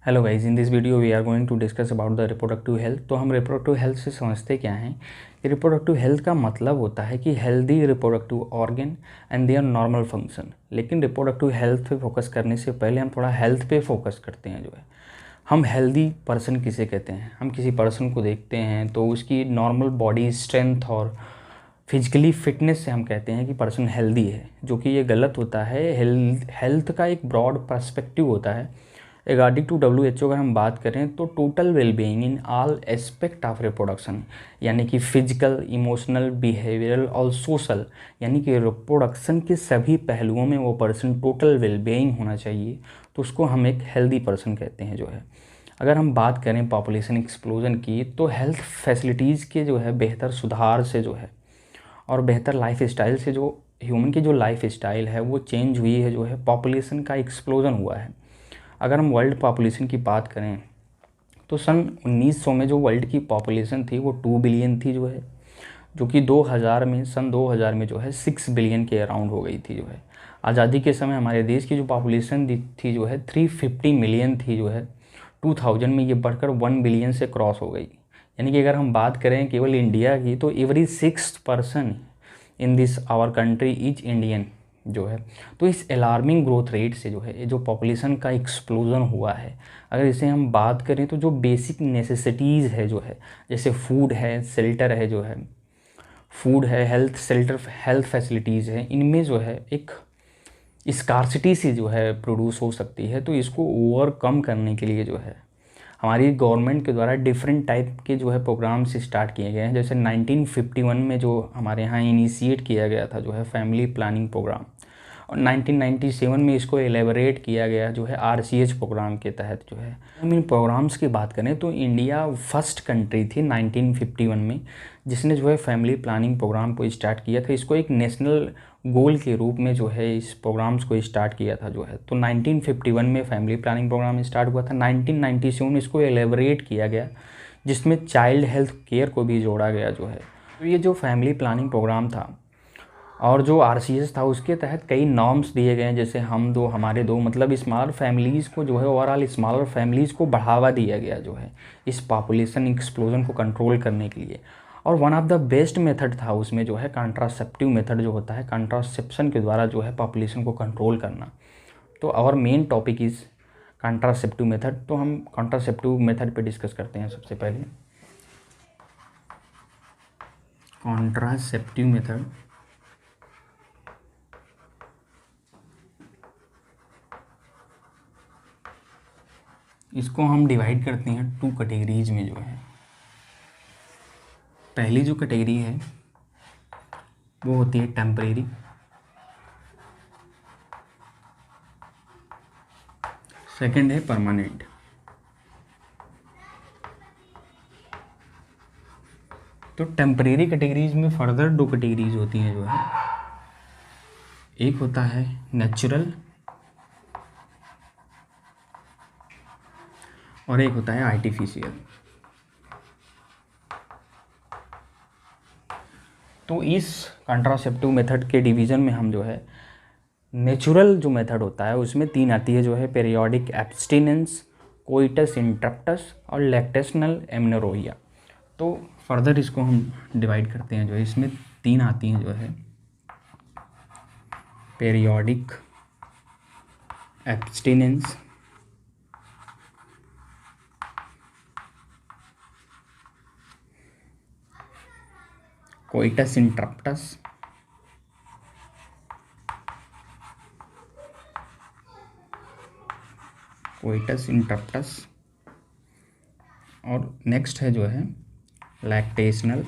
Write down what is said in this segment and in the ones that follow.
Hello guys, in this video we are going to discuss about the reproductive health. तो हम reproductive health से समझते क्या हैं कि रिप्रोडक्टिव हेल्थ का मतलब होता है कि healthy reproductive organ and there normal function. लेकिन रिप्रोडक्टिव हेल्थ पे फोकस करने से पहले हम थोड़ा हेल्थ पे फोकस करते हैं। जो है हम हेल्दी पर्सन किसे कहते हैं? हम किसी पर्सन को देखते हैं तो उसकी नॉर्मल बॉडी स्ट्रेंथ और फिजिकली फिटनेस से हम कहते हैं कि पर्सन हेल्दी है, जो कि ये गलत होता है। हेल्थ का एक ब्रॉड पर्सपेक्टिव होता है। अकॉर्डिंग टू WHO अगर हम बात करें तो total wellbeing in all aspect of reproduction, यानी कि फिजिकल, इमोशनल, बिहेवियरल और सोशल, यानी कि रिप्रोडक्शन के सभी पहलुओं में वो पर्सन टोटल वेलबीइंग होना चाहिए, तो उसको हम एक हेल्दी पर्सन कहते हैं। जो है अगर हम बात करें पॉपुलेशन एक्सप्लोजन की, तो हेल्थ फैसिलिटीज़ के जो है बेहतर सुधार से जो है और बेहतर लाइफ स्टाइल से जो ह्यूमन की जो लाइफ स्टाइल है वो चेंज हुई है। जो है पॉपुलेशन का एक्सप्लोजन हुआ है। अगर हम वर्ल्ड पॉपुलेशन की बात करें तो सन 1900 में जो वर्ल्ड की पॉपुलेशन थी वो 2 बिलियन थी। जो है जो कि 2000 में, सन 2000 में जो है 6 बिलियन के अराउंड हो गई थी। जो है आज़ादी के समय हमारे देश की जो पॉपुलेशन थी जो है 350 मिलियन थी। जो है 2000 में ये बढ़कर 1 बिलियन से क्रॉस हो गई। यानी कि अगर हम बात करें केवल इंडिया की, तो every 6th person in this our country is Indian. जो है तो इस अलार्मिंग ग्रोथ रेट से जो है ये जो पॉपुलेशन का एक्सप्लोजन हुआ है, अगर इसे हम बात करें तो जो बेसिक नेसेसिटीज़ है जो है, जैसे फूड है, शेल्टर है, जो है फूड है, हेल्थ शेल्टर, हेल्थ फैसिलिटीज़ है, इनमें जो है एक स्कार्सिटी सी जो है प्रोड्यूस हो सकती है। तो इसको ओवरकम करने के लिए जो है हमारी गवर्नमेंट के द्वारा डिफरेंट टाइप के जो है प्रोग्राम्स स्टार्ट किए गए हैं। जैसे 1951 में जो हमारे यहाँ इनिशिएट किया गया था जो है फैमिली प्लानिंग प्रोग्राम, और 1997 में इसको एलेबरेट किया गया जो है RCH प्रोग्राम के तहत। जो है हम इन प्रोग्राम्स की बात करें तो इंडिया फर्स्ट कंट्री थी 1951 में जिसने जो है फैमिली प्लानिंग प्रोग्राम को स्टार्ट किया था। इसको एक नेशनल गोल के रूप में जो है इस प्रोग्राम्स को स्टार्ट किया था। जो है तो 1951 में फैमिली प्लानिंग प्रोग्राम स्टार्ट हुआ था। 1997 में इसको एलेबरेट किया गया जिसमें चाइल्ड हेल्थ केयर को भी जोड़ा गया। जो है तो ये जो फैमिली प्लानिंग प्रोग्राम था और जो RCS था उसके तहत कई नॉर्म्स दिए गए हैं, जैसे हम दो हमारे दो, मतलब स्मॉलर फैमिलीज़ को जो है ओवरऑल स्मॉलर फैमिलीज़ को बढ़ावा दिया गया जो है इस पॉपुलेशन एक्सप्लोजन को कंट्रोल करने के लिए। और one of the best method था उसमें जो है कॉन्ट्रासेप्टिव मेथड जो होता है, कॉन्ट्रासेप्शन के द्वारा जो है पॉपुलेशन को कंट्रोल करना। तो our main topic is contraceptive method. तो हम कॉन्ट्रासेप्टिव मेथड पे डिस्कस करते हैं। सबसे पहले कॉन्ट्रासेप्टिव मेथड, इसको हम डिवाइड करते हैं 2 कैटेगरीज में। जो है पहली जो कैटेगरी है वो होती है टेम्परेरी, सेकंड है परमानेंट। तो टेम्परेरी कैटेगरीज में फर्दर 2 कैटेगरीज होती हैं। जो है एक होता है नेचुरल और एक होता है आर्टिफिशियल। तो इस कॉन्ट्रासेप्टिव मेथड के डिवीज़न में हम जो है नेचुरल जो मेथड होता है उसमें 3 आती है, जो है पीरियोडिक एब्स्टिनेंस, कोइटस इंटरप्टस और लैक्टेशनल एमेनोरेसिया। तो फर्दर इसको हम डिवाइड करते हैं। जो है इसमें 3 आती हैं, जो है पीरियोडिक एब्स्टिनेंस, कोइटस इंटरप्टस और नेक्स्ट है जो है लैक्टेशनल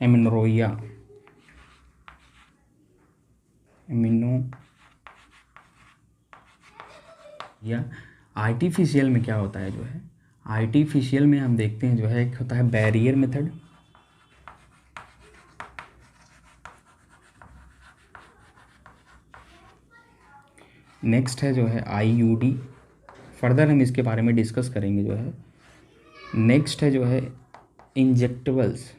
एमेनोरेसिया। या आर्टिफिशियल में क्या होता है? जो है आर्टिफिशियल में हम देखते हैं जो है एक होता है बैरियर मेथड, नेक्स्ट है जो है IUD। फर्दर हम इसके बारे में डिस्कस करेंगे। जो है नेक्स्ट है जो है इंजेक्टेबल्स,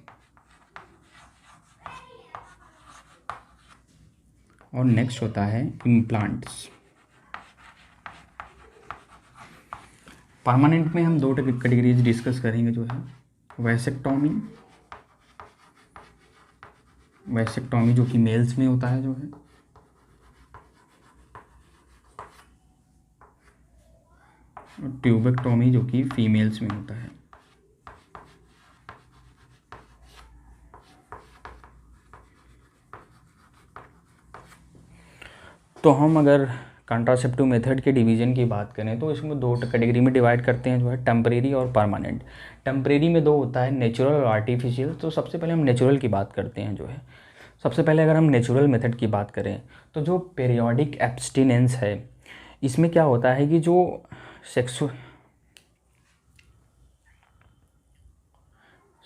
और नेक्स्ट होता है इम्प्लांट्स। परमानेंट में हम दो कैटेगरीज डिस्कस करेंगे, जो है वैसेक्टॉमी, जो कि मेल्स में होता है जो है, और ट्यूबेक्टॉमी जो कि फीमेल्स में होता है। तो हम अगर कंट्रासेप्टिव मेथड के डिवीजन की बात करें तो इसमें दो कैटेगरी में डिवाइड करते हैं, जो है टेम्परेरी और परमानेंट। टेम्परेरी में दो होता है, नेचुरल और आर्टिफिशियल। तो सबसे पहले हम नेचुरल की बात करते हैं, जो है सबसे पहले अगर हम नेचुरल मेथड की बात करें तो जो पीरियोडिक एब्स्टिनेंस है, इसमें क्या होता है कि जो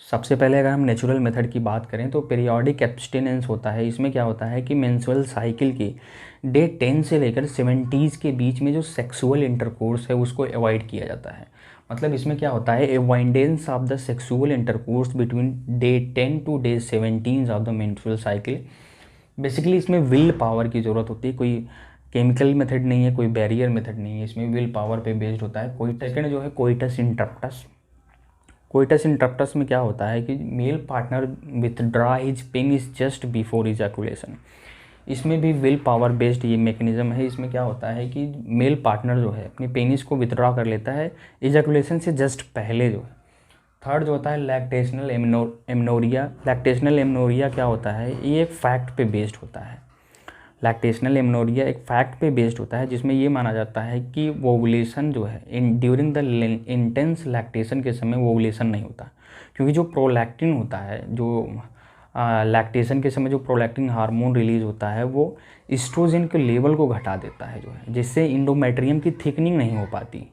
सबसे पहले अगर हम नेचुरल मेथड की बात करें तो पीरियोडिक एब्स्टिनेंस होता है। इसमें क्या होता है कि मेंस्ट्रुअल साइकिल के डे 10 से लेकर 70s के बीच में जो सेक्सुअल इंटरकोर्स है उसको अवॉइड किया जाता है। मतलब इसमें क्या होता है, avoidance of the sexual intercourse between day 10 to day 17 of the menstrual cycle. Basically इसमें विल पावर की ज़रूरत होती है, कोई केमिकल मेथड नहीं है, कोई बैरियर मेथड नहीं है, इसमें विल पावर पे बेस्ड होता है। कोई सेकंड जो है कोइटस इंटरप्टस। कोइटस इंटरप्टस में क्या होता है कि male partner withdraw his penis just before ejaculation. इसमें भी विल पावर बेस्ड ये मैकेनिज्म है। इसमें क्या होता है कि मेल पार्टनर जो है अपनी पेनिस को विथड्रा कर लेता है इजैकुलेशन से जस्ट पहले, जो है। थर्ड जो होता है लैक्टेशनल एमनोरिया। लैक्टेशनल एमनोरिया क्या होता है, ये एक फैक्ट पे बेस्ड होता है। लैक्टेशनल एमनोरिया एक फैक्ट पे बेस्ड होता है, जिसमें ये माना जाता है कि वोवुलेशन जो है ड्यूरिंग द इंटेंस लैक्टेशन के समय वोवुलेशन नहीं होता, क्योंकि जो प्रोलैक्टिन होता है, जो लैक्टेशन के समय जो प्रोलैक्टिन हार्मोन रिलीज होता है वो इस्ट्रोजन के लेवल को घटा देता है, जो है जिससे इंडोमेट्रियम की थिकनिंग नहीं हो पाती।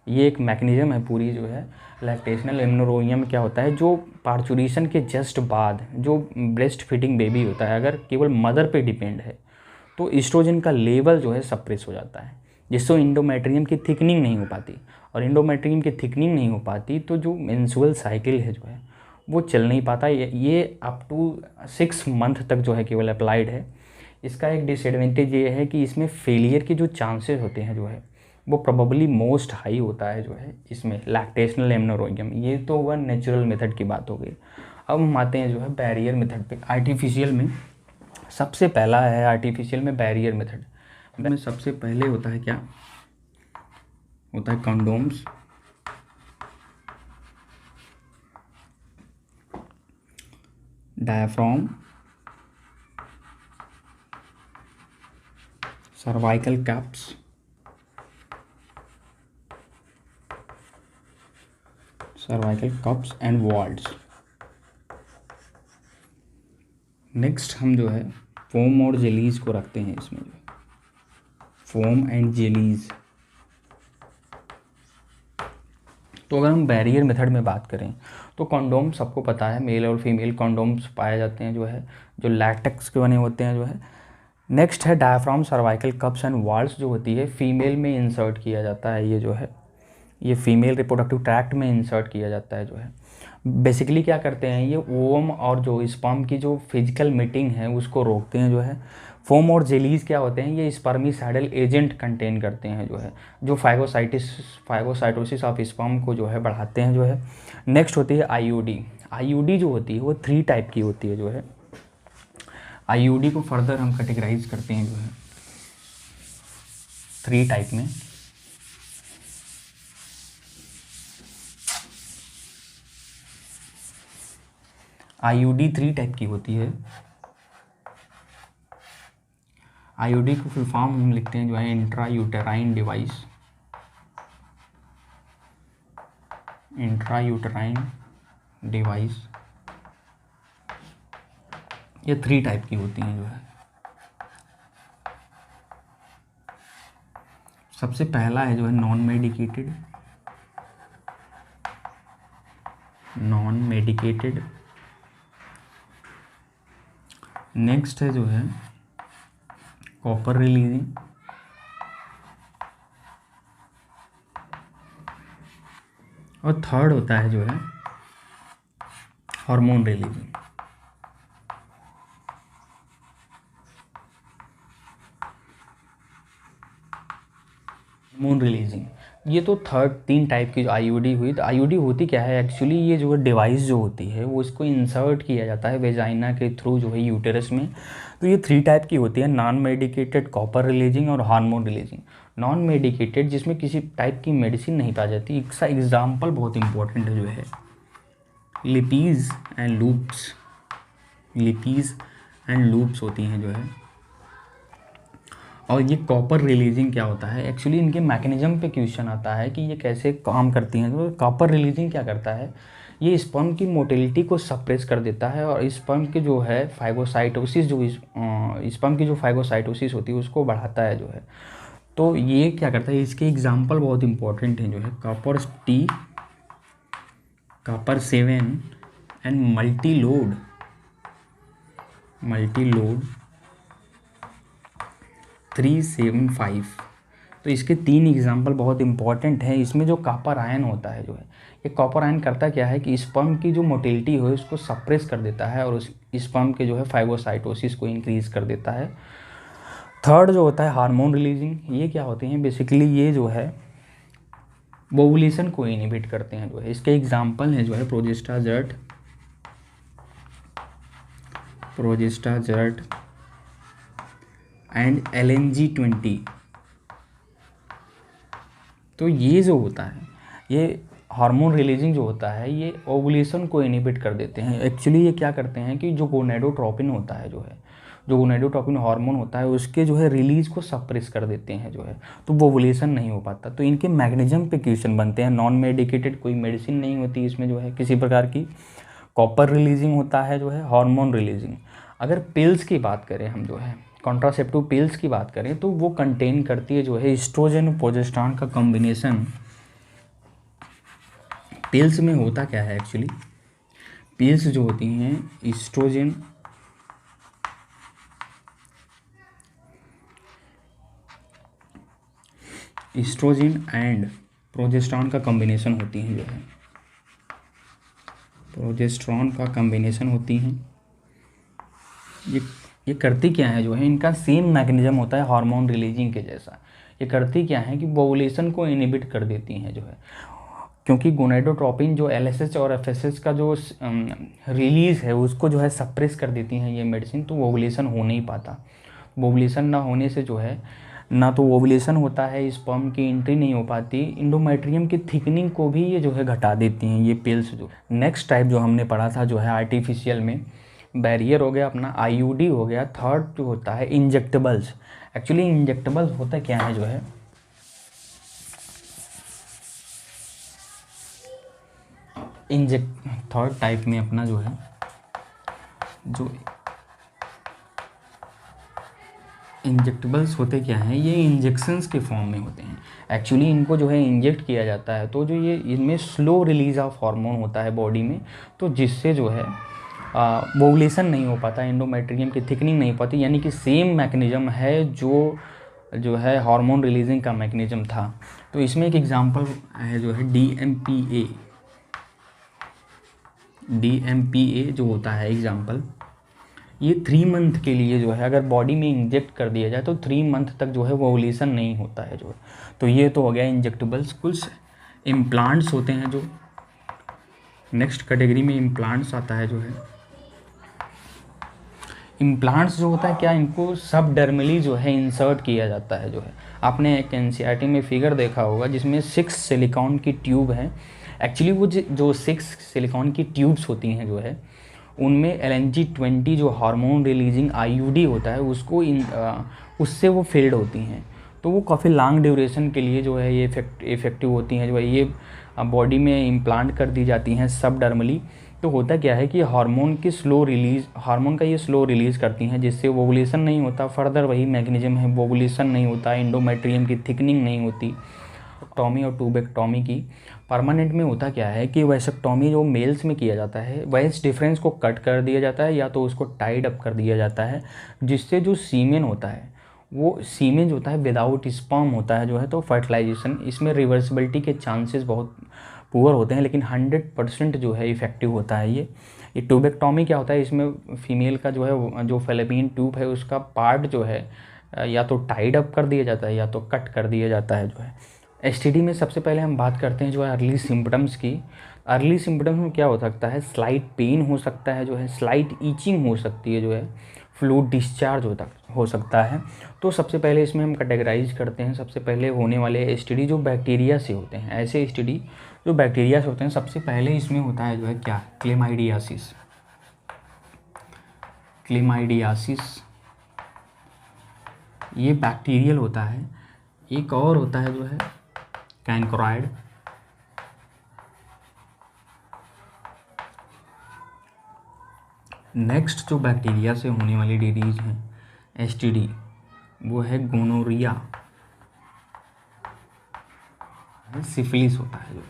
ये एक मैकेनिज्म है पूरी, जो है लैक्टेशनल एमनोरिया में क्या होता है, जो पार्चुरेशन के जस्ट बाद जो ब्रेस्ट फीडिंग बेबी होता है, अगर केवल मदर पे डिपेंड है तो ईस्ट्रोजन का लेवल जो है सप्रेस हो जाता है, जिससे इंडोमेट्रियम की थिकनिंग नहीं हो पाती। और इंडोमेट्रियम की थिकनिंग नहीं हो पाती तो जो मेंस्ट्रुअल साइकिल है जो है वो चल नहीं पाता। ये अप टू 6 मंथ तक जो है केवल अप्लाइड है। इसका एक डिसएडवांटेज ये है कि इसमें फेलियर के जो चांसेस होते हैं जो है वो प्रोबेबली मोस्ट हाई होता है, जो है इसमें लैक्टेशनल एमनोरियम। ये तो हुआ नेचुरल मेथड की बात हो गई। अब हम आते हैं जो है बैरियर मेथड पे। आर्टिफिशियल में सबसे पहला है, आर्टिफिशियल में बैरियर मेथड में सबसे पहले होता है, क्या होता है, condoms, diaphragm, cervical caps, cervical cups and vaults. Next हम जो है फोम और जेलीज को रखते हैं इसमें, फोम एंड जेलीज। तो अगर हम बैरियर मेथड में बात करें तो कॉन्डोम सबको पता है, मेल और फीमेल कॉन्डोम्स पाए जाते हैं, जो है जो लैटेक्स के बने होते हैं, जो है। नेक्स्ट है डायाफ्राम, सर्वाइकल कप्स एंड वॉल्ड्स, जो होती है फीमेल में इंसर्ट किया जाता है। ये जो है ये फीमेल रिप्रोडक्टिव ट्रैक्ट में इंसर्ट किया जाता है, जो है बेसिकली क्या करते हैं, ये ओवम और जो स्पर्म की जो फिजिकल मीटिंग है उसको रोकते हैं, जो है। फोम और जेलीज क्या होते हैं, ये स्पर्मिसाइडल एजेंट कंटेन करते हैं, जो है जो फाइगोसाइटोसिस ऑफ स्पर्म को जो है बढ़ाते हैं, जो है। नेक्स्ट होती है आईयूडी। आईयूडी जो होती है वो 3 टाइप की होती है, जो है। आईयूडी को फर्दर हम कैटेगराइज करते हैं, जो है 3 टाइप में। आईयूडी 3 टाइप की होती है। आईयूडी को फुल फॉर्म हम लिखते हैं, जो है intra uterine device, intra uterine device. ये 3 टाइप की होती हैं, जो है। सबसे पहला है जो है नॉन मेडिकेटेड, नेक्स्ट है जो है कॉपर रिलीजिंग, और थर्ड होता है जो है हार्मोन रिलीजिंग। हार्मोन रिलीजिंग, ये तो थर्ड तीन टाइप की जो आईयूडी हुई। तो आईयूडी होती क्या है एक्चुअली, ये जो डिवाइस जो होती है वो इसको इंसर्ट किया जाता है वेजाइना के थ्रू जो है यूटेरस में। तो ये थ्री टाइप की होती है, नॉन मेडिकेटेड, कॉपर रिलीजिंग और हार्मोन रिलीजिंग। नॉन मेडिकेटेड जिसमें किसी टाइप की मेडिसिन नहीं पाई जाती, इसका एग्जाम्पल बहुत इंपॉर्टेंट है जो है लिपीज़ एंड लूप्स, लिपीज़ एंड लूप्स होती हैं जो है। और ये कॉपर रिलीजिंग क्या होता है एक्चुअली, इनके मैकेनिज्म पे क्वेश्चन आता है कि ये कैसे काम करती हैं। तो कॉपर रिलीजिंग क्या करता है, ये स्पर्म की मोटिलिटी को सप्रेस कर देता है और स्पर्म के जो है फाइगोसाइटोसिस, जो स्पर्म की जो फाइगोसाइटोसिस होती है उसको बढ़ाता है जो है। तो ये क्या करता है, इसके एग्जाम्पल बहुत इंपॉर्टेंट हैं जो है copper T, copper 7 and Multiload 375। तो इसके तीन एग्जाम्पल बहुत इंपॉर्टेंट हैं। इसमें जो कॉपर आयन होता है जो है, ये कॉपर आयन करता क्या है कि स्पर्म की जो मोटिलिटी है उसको सप्रेस कर देता है और उस स्पर्म के जो है फाइगोसाइटोसिस को इंक्रीज कर देता है। थर्ड जो होता है हार्मोन रिलीजिंग, ये क्या होते हैं बेसिकली, ये जो है ओवुलेशन को इनहिबिट करते हैं जो है। इसके एग्जाम्पल हैं जो है प्रोजेस्टाजर्ट एंड LNG-20। तो ये जो होता है, ये हार्मोन रिलीजिंग जो होता है, ये ओवुलेशन को इनहिबिट कर देते हैं। एक्चुअली ये क्या करते हैं कि जो गोनेडोट्रोपिन होता है जो है, जो गोनेडोट्रोपिन हार्मोन होता है उसके जो है रिलीज को सप्रेस कर देते हैं जो है, तो वो ओवुलेशन नहीं हो पाता। तो इनके मैकेनिज्म पे क्वेश्चन बनते हैं। नॉन मेडिकेटेड, कोई मेडिसिन नहीं होती इसमें जो है किसी प्रकार की, कॉपर रिलीजिंग होता है जो है, हार्मोन रिलीजिंग। अगर पिल्स की बात करें हम जो है, कॉन्ट्रासेप्टिव पिल्स की बात करें, तो वो कंटेन करती है जो है एस्ट्रोजन और प्रोजेस्टेरॉन का कॉम्बिनेशन। पिल्स में होता क्या है एक्चुअली, पिल्स जो होती हैं एस्ट्रोजन एंड प्रोजेस्टेरॉन का कॉम्बिनेशन होती हैं जो है, प्रोजेस्टेरॉन का कॉम्बिनेशन होती हैं। ये करती क्या है जो है, इनका सेम मैकेनिज्म होता है हार्मोन रिलीजिंग के जैसा। ये करती क्या है कि ओवुलेशन को इनहिबिट कर देती हैं जो है, क्योंकि गोनेडोट्रोपिन जो LSH और FSH का जो रिलीज़ है उसको जो है सप्रेस कर देती हैं ये मेडिसिन, तो ओवुलेशन हो नहीं पाता। ओवुलेशन ना होने से जो है ना तो ओवुलेशन होता है, स्पर्म की एंट्री नहीं हो पाती, इंडोमेट्रियम की थिकनिंग को भी ये जो है घटा देती हैं ये पिल्स जो। नेक्स्ट टाइप जो हमने पढ़ा था जो है आर्टिफिशियल में, बैरियर हो गया अपना, IUD हो गया। थर्ड जो होता है इंजेक्टेबल्स। एक्चुअली इंजेक्टेबल्स होता क्या है जो है, थर्ड टाइप में अपना जो है, जो इंजेक्टेबल्स होते क्या हैं, ये इंजेक्शंस के फॉर्म में होते हैं। एक्चुअली इनको जो है इंजेक्ट किया जाता है, तो जो ये इनमें स्लो रिलीज ऑफ हार्मोन होता है बॉडी में, तो जिससे जो है ओवुलेशन नहीं हो पाता, एंडोमेट्रियम की थिकनिंग नहीं हो पाती। यानी कि सेम मैकेनिज्म है जो है हार्मोन रिलीजिंग का मैकेनिज्म था। तो इसमें एक एग्जांपल है जो है DMPA जो होता है एग्जांपल, ये 3 मंथ के लिए जो है अगर बॉडी में इंजेक्ट कर दिया जाए तो 3 मंथ तक जो है वो ओवुलेशन नहीं होता है जो है। तो ये तो हो गया इंजेक्टेबल्स। कुछ इम्प्लांट्स होते हैं जो नेक्स्ट कैटेगरी में इम्प्लांट्स आता है जो है। इम्प्लांट्स जो होता है क्या, इनको सब डर्मली जो है इंसर्ट किया जाता है जो है। आपने एक NCERT में फिगर देखा होगा जिसमें 6 सिलिकॉन की ट्यूब है। एक्चुअली वो जो 6 सिलिकॉन की ट्यूब्स होती हैं जो है, उनमें LNG-20 जो हार्मोन रिलीजिंग IUD होता है उसको उससे वो फिल्ड होती हैं। तो वो काफ़ी लॉन्ग ड्यूरेशन के लिए जो है ये इफेक्टिव होती हैं जो है, ये बॉडी में इम्प्लांट कर दी जाती हैं सब डर्मली। तो होता क्या है कि हार्मोन का ये स्लो रिलीज़ करती हैं, जिससे ओवुलेशन नहीं होता। फर्दर वही मैकेनिज्म है, ओवुलेशन नहीं होता, एंडोमेट्रियम की थिकनिंग नहीं होती। टॉमी और ट्यूबेक्टॉमी की परमानेंट में होता क्या है कि वैसेक्टॉमी जो मेल्स में किया जाता है, वैस डिफरेंस को कट कर दिया जाता है या तो उसको टाइड अप कर दिया जाता है, जिससे जो सीमेन होता है वो सीमेन जो होता है विदाउट स्पर्म होता है जो है। तो फर्टिलाइजेशन इसमें रिवर्सिबिलिटी के चांसेस बहुत पुअर होते हैं, लेकिन 100% जो है इफेक्टिव होता है ये ट्यूबेक्टॉमी क्या होता है, इसमें फीमेल का जो है जो फैलोपियन ट्यूब है उसका पार्ट जो है या तो टाइड अप कर दिया जाता है या तो कट कर दिया जाता है जो है। एसटीडी में सबसे पहले हम बात करते हैं जो है अर्ली सिम्पटम्स की। अर्ली सिम्पटम्स में क्या हो सकता है, स्लाइट पेन हो सकता है जो है, स्लाइट ईचिंग हो सकती है जो है, फ्लूइड डिस्चार्ज हो सकता है। तो सबसे पहले इसमें हम कैटेगराइज करते हैं सबसे पहले होने वाले एसटीडी जो बैक्टीरिया से होते हैं। ऐसे एसटीडी जो बैक्टीरिया से होते हैं, सबसे पहले इसमें होता है जो है क्या, क्लेमाइडियासिस। क्लेमाइडियासिस ये बैक्टीरियल होता है। एक और होता है जो है कैंक्राइड। नेक्स्ट जो बैक्टीरिया से होने वाली डिजीज है एसटीडी, वो है गोनोरिया, सिफिलिस होता है जो।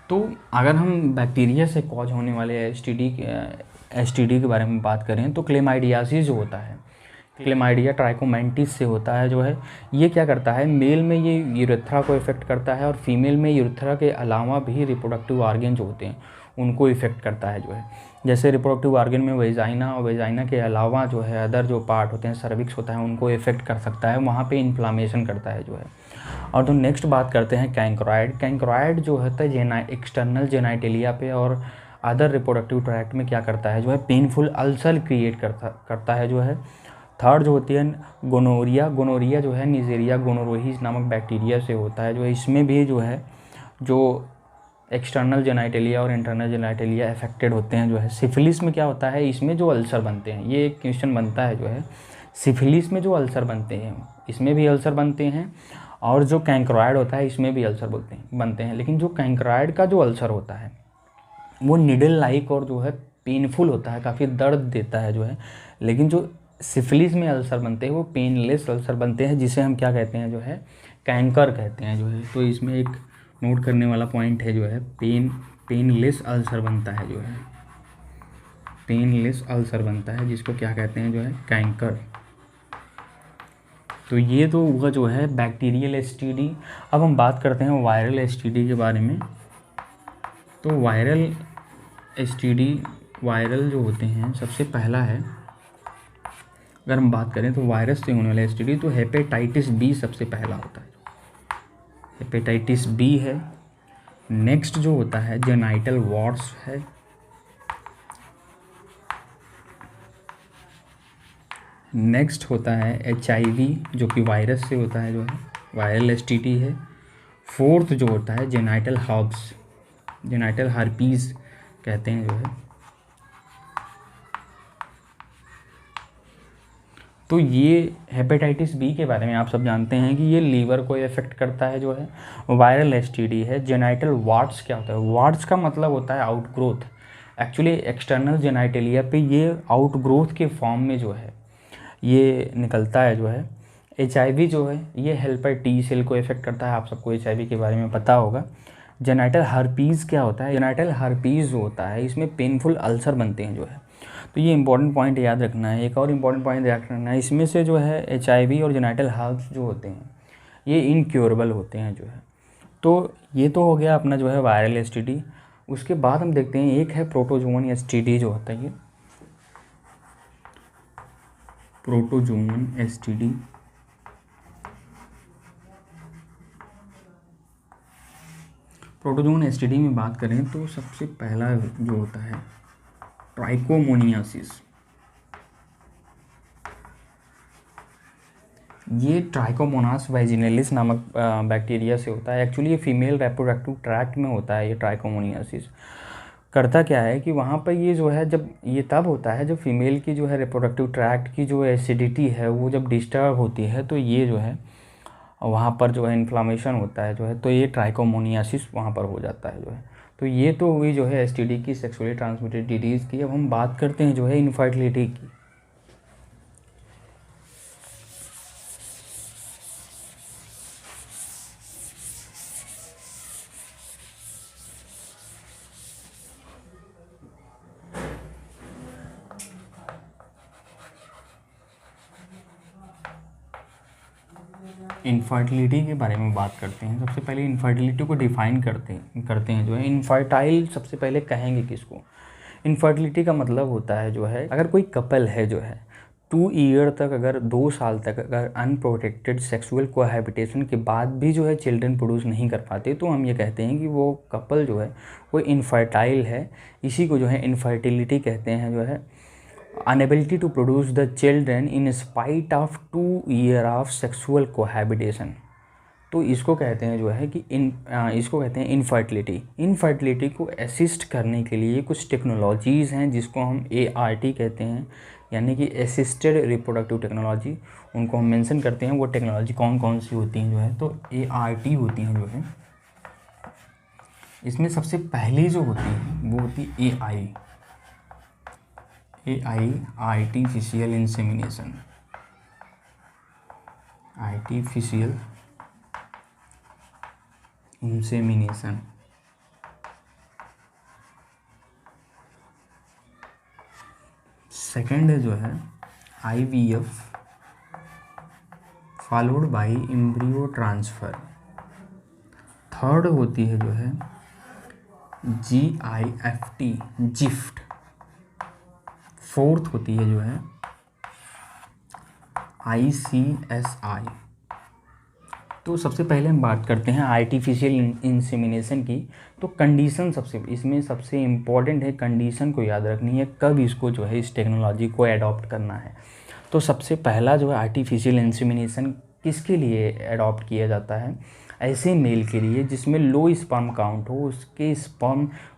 तो अगर हम बैक्टीरिया से कॉज होने वाले एसटीडी के बारे में बात करें तो क्लेमाइडियासिस जो होता है, क्लेमाइडिया ट्राइकोमेंटिस से होता है जो है। ये क्या करता है, मेल में ये यूरेथ्रा को इफेक्ट करता है और फीमेल में यूरेथ्रा के अलावा भी रिप्रोडक्टिव ऑर्गन जो होते हैं उनको इफेक्ट करता है जो है। जैसे रिप्रोडक्टिव ऑर्गन में वेजाइना और वेजाइना के अलावा जो है अदर जो पार्ट होते हैं, सर्विक्स होता है, उनको इफेक्ट कर सकता है, वहाँ पे इन्फ्लामेशन करता है जो है। और तो नेक्स्ट बात करते हैं कैंक्राइड। कैंक्राइड जो होता है एक्सटर्नल जेनाइटेलिया पे और अदर रिप्रोडक्टिव ट्रैक्ट में क्या करता है जो है, पेनफुल अल्सर क्रिएट करता है जो है। थर्ड जो होती है गोनोरिया। गोनोरिया जो है निजेरिया गोनोरोहिस नामक बैक्टीरिया से होता है जो है। इसमें भी जो है जो एक्सटर्नल जेनाइटेलिया और इंटरनल जेनाइटेलिया अफेक्टेड होते हैं जो है। सिफिलिस में क्या होता है, इसमें जो अल्सर बनते हैं, ये एक क्वेश्चन बनता है जो है, सिफिलिस में जो अल्सर बनते हैं इसमें भी अल्सर बनते हैं, और जो कैंक्राइड होता है इसमें भी अल्सर बनते हैं। लेकिन जो कैंक्राइड का जो अल्सर होता है वो निडल लाइक और जो है पेनफुल होता है, काफ़ी दर्द देता है जो है। लेकिन जो सिफिलिस में अल्सर बनते हैं वो पेनलेस अल्सर बनते हैं, जिसे हम क्या कहते हैं जो है, कैंकर कहते हैं जो है। तो इसमें एक नोट करने वाला पॉइंट है जो है, पेनलेस अल्सर बनता है जो है, पेनलेस अल्सर बनता है, जिसको क्या कहते हैं जो है, कैंकर। तो ये तो हुआ जो है बैक्टीरियल एसटीडी। अब हम बात करते हैं वायरल एसटीडी के बारे में। तो वायरल एसटीडी, वायरल जो होते हैं, सबसे पहला है अगर हम बात करें तो वायरस से होने वाला एसटीडी, तो हेपेटाइटिस बी सबसे पहला होता है, हेपेटाइटिस बी है। नेक्स्ट जो होता है जेनाइटल वॉर्ट्स है। नेक्स्ट होता है HIV जो कि वायरस से होता है जो है, वायरल एसटीडी है। फोर्थ जो होता है जेनाइटल हर्ब्स, जेनाइटल हर्पीज़ कहते हैं जो है। तो ये हेपेटाइटिस बी के बारे में आप सब जानते हैं कि ये लीवर को इफेक्ट करता है जो है, वायरल एसटीडी है। जेनाइटल वार्ट्स क्या होता है, वार्ट्स का मतलब होता है आउटग्रोथ। एक्चुअली एक्सटर्नल जेनाइटेलिया पे ये आउटग्रोथ के फॉर्म में जो है ये निकलता है जो है। HIV जो है ये हेल्पर T सेल को इफेक्ट करता है, आप सबको HIV के बारे में पता होगा। जेनाइटल हर्पीज़ क्या होता है, जेनाइटल हर्पीज़ जो होता है इसमें पेनफुल अल्सर बनते हैं जो है। तो ये इंपॉर्टेंट पॉइंट याद रखना है। एक और इम्पॉर्टेंट पॉइंट याद रखना है, इसमें से जो है HIV और जेनाइटल हर्ब्स जो होते हैं ये इनक्योरेबल होते हैं जो है। तो ये तो हो गया अपना जो है वायरल एसटीडी। उसके बाद हम देखते हैं एक है प्रोटोजोवन एसटीडी जो होता है, ये प्रोटोजोवन एसटीडी। प्रोटोजोवन एसटीडी में बात करें तो सबसे पहला जो होता है ट्राइकोमोनियासिस। ये ट्राइकोमोनास वैजिनलिस नामक बैक्टीरिया से होता है। एक्चुअली ये फीमेल रिप्रोडक्टिव ट्रैक्ट में होता है। ये ट्राइकोमोनियासिस करता क्या है कि वहाँ पर ये जो है, जब ये तब होता है जब फीमेल की जो है रिप्रोडक्टिव ट्रैक्ट की जो एसिडिटी है वो जब डिस्टर्ब होती है, तो ये जो है वहाँ पर जो है इन्फ्लामेशन होता है जो है, तो ये ट्राइकोमोनियासिस वहाँ पर हो जाता है जो है। तो ये तो हुई जो है एसटीडी की, सेक्सुअली ट्रांसमिटेड डिजीज़ की। अब हम बात करते हैं जो है इनफर्टिलिटी की। इनफर्टिलिटी के बारे में बात करते हैं। सबसे पहले इनफर्टिलिटी को डिफ़ाइन करते हैं जो है। इनफर्टाइल सबसे पहले कहेंगे किसको, इनफर्टिलिटी का मतलब होता है जो है, अगर कोई कपल है जो है 2 ईयर तक, अगर 2 साल तक अगर अनप्रोटेक्टेड सेक्सुअल कोहैबिटेशन के बाद भी जो है चिल्ड्रन प्रोड्यूस नहीं कर पाते, तो हम ये कहते हैं कि वो कपल जो है वो इनफर्टाइल है। इसी को जो है इनफर्टिलिटी कहते हैं, जो है inability to produce the children in spite of 2 year of sexual cohabitation. तो इसको कहते हैं जो है कि इसको कहते हैं इनफर्टिलिटी। इनफर्टिलिटी को असिस्ट करने के लिए कुछ टेक्नोलॉजीज़ हैं जिसको हम ART कहते हैं, यानी कि असिस्टेड रिप्रोडक्टिव टेक्नोलॉजी, उनको हम मेंशन करते हैं। वो टेक्नोलॉजी कौन कौन सी होती हैं जो है, तो ART होती हैं जो है। इसमें सबसे पहली जो होती है वो होती है AI artificial insemination. Artificial insemination. Second जो है IVF followed by embryo transfer. Third होती है जो है GIFT गिफ्ट। फोर्थ होती है जो है ICSI। तो सबसे पहले हम बात करते हैं आर्टिफिशियल इंसेमिनेशन की। तो कंडीशन इसमें सबसे इम्पॉर्टेंट है, कंडीशन को याद रखनी है, कब इसको जो है इस टेक्नोलॉजी को अडॉप्ट करना है। तो सबसे पहला जो है आर्टिफिशियल इंसेमिनेशन किसके लिए अडॉप्ट किया जाता है, ऐसे मेल के लिए जिसमें लो स्पर्म काउंट हो,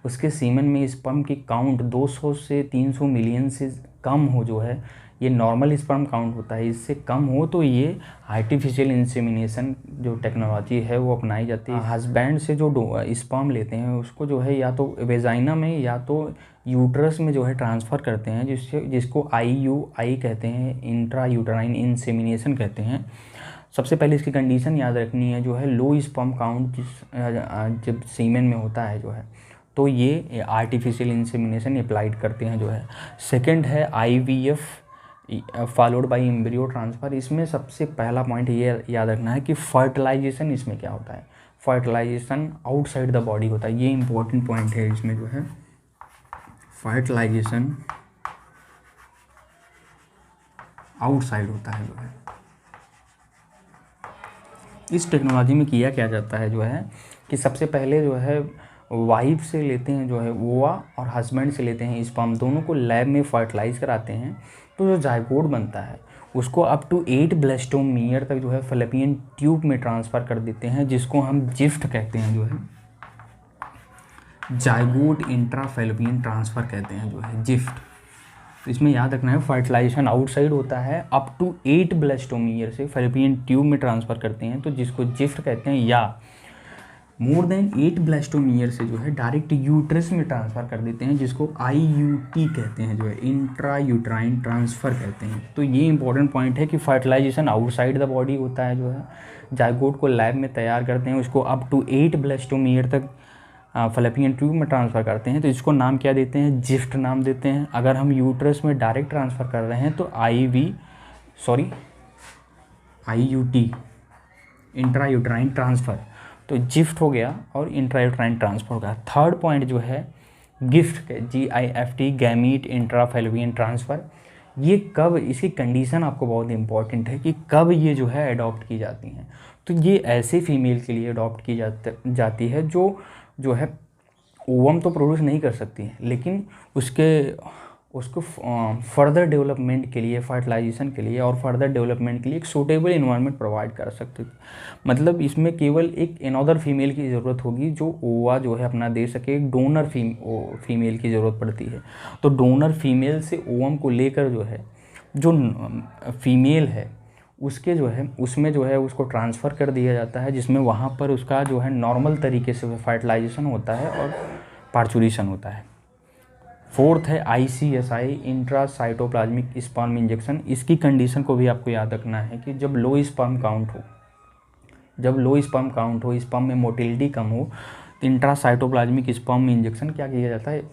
उसके सीमन में स्पर्म की काउंट 200 से 300 मिलियन से कम हो, जो है ये नॉर्मल स्पर्म काउंट होता है, इससे कम हो तो ये आर्टिफिशियल इंसेमिनेशन जो टेक्नोलॉजी है वो अपनाई जाती है। हस्बैंड से जो स्पर्म लेते हैं उसको जो है या तो वेजाइना में या तो यूट्रस में जो है ट्रांसफ़र करते हैं, जिसको IUI कहते हैं, इंट्रा यूटराइन इंसेमिनेशन कहते हैं। सबसे पहले इसकी कंडीशन याद रखनी है जो है लो स्पर्म काउंट जब सीमेन में होता है जो है, तो ये आर्टिफिशियल इंसेमिनेशन अप्लाइड करते हैं जो है। सेकंड है IVF followed by embryo transfer. इसमें सबसे पहला पॉइंट ये याद रखना है कि फर्टिलाइजेशन इसमें क्या होता है, फर्टिलाइजेशन आउटसाइड द बॉडी होता है। ये इंपॉर्टेंट पॉइंट है इसमें जो है, फर्टिलाइजेशन आउटसाइड होता है जो है। इस टेक्नोलॉजी में किया क्या जाता है जो है कि सबसे पहले जो है वाइफ से लेते हैं जो है ओवा और हस्बैंड से लेते हैं स्पर्म, दोनों को लैब में फर्टिलाइज कराते हैं। तो जो जाइगोट बनता है उसको अप टू 8 ब्लास्टोमियर तक जो है फैलोपियन ट्यूब में ट्रांसफ़र कर देते हैं, जिसको हम जिफ्ट कहते हैं जो है, जाइगोट इंट्रा फैलोपियन ट्रांसफ़र कहते हैं जो है, जिफ्ट। तो इसमें याद रखना है फर्टिलाइजेशन आउटसाइड होता है, अप टू 8 ब्लास्टोमियर से फैलोपियन ट्यूब में ट्रांसफ़र करते हैं, तो जिसको जिफ्ट कहते हैं, या मोर देन 8 ब्लास्टोमियर से जो है डायरेक्ट यूट्रस में ट्रांसफ़र कर देते हैं, जिसको IUT कहते हैं जो है, इंट्रा यूट्राइन ट्रांसफ़र कहते हैं। तो ये इंपॉर्टेंट पॉइंट है कि फर्टिलाइजेशन आउटसाइड द बॉडी होता है जो है, जाइगोट को लैब में तैयार करते हैं, उसको अप टू 8 ब्लास्टोमियर तक फैलोपियन ट्यूब में ट्रांसफ़र करते हैं, तो इसको नाम क्या देते हैं, जिफ्ट नाम देते हैं। अगर हम यूट्रस में डायरेक्ट ट्रांसफ़र कर रहे हैं तो IUT इंट्रा यूट्राइन ट्रांसफ़र, तो जिफ्ट हो गया और इंट्रा यूट्राइन ट्रांसफ़र हो गया। थर्ड पॉइंट जो है gift, GIFT gamete intra fallopian transfer. ये कब, इसकी कंडीशन आपको बहुत इंपॉर्टेंट है कि कब ये जो है अडॉप्ट की जाती हैं। तो ये ऐसे फीमेल के लिए अडॉप्ट की जाती है जो है ओवम तो प्रोड्यूस नहीं कर सकती है, लेकिन उसको फर्दर डेवलपमेंट के लिए, फर्टिलाइजेशन के लिए और फर्दर डेवलपमेंट के लिए एक सूटेबल इन्वायरमेंट प्रोवाइड कर सकते। मतलब इसमें केवल एक अनदर फीमेल की ज़रूरत होगी जो ओवा जो है अपना दे सके, एक डोनर फीमेल की ज़रूरत पड़ती है। तो डोनर फीमेल से ओवम को लेकर जो है जो फीमेल है उसके जो है उसमें जो है उसको ट्रांसफ़र कर दिया जाता है, जिसमें वहाँ पर उसका जो है नॉर्मल तरीके से फर्टिलाइजेशन होता है और पार्चुरेशन होता है। फोर्थ है ICSI इंट्रासाइटोप्लाज्मिक स्पर्म इंजेक्शन। इसकी कंडीशन को भी आपको याद रखना है कि जब लो स्पर्म काउंट हो, स्पर्म में मोटिलिटी कम हो, तो इंट्रासाइटोप्लाज्मिक स्पर्म इंजेक्शन क्या किया जाता है,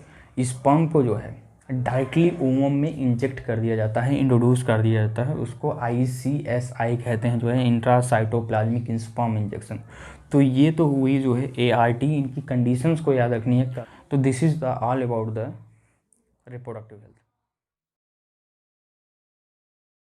स्पर्म को जो है डायरेक्टली ओवम में इंजेक्ट कर दिया जाता है, इंट्रोड्यूस कर दिया जाता है, उसको ICSI कहते हैं जो है, इंट्रासाइटोप्लाज्मिक स्पर्म इंजेक्शन। तो ये तो हुई जो है ART, इनकी कंडीशंस को याद रखनी है। तो this is the all about the reproductive health.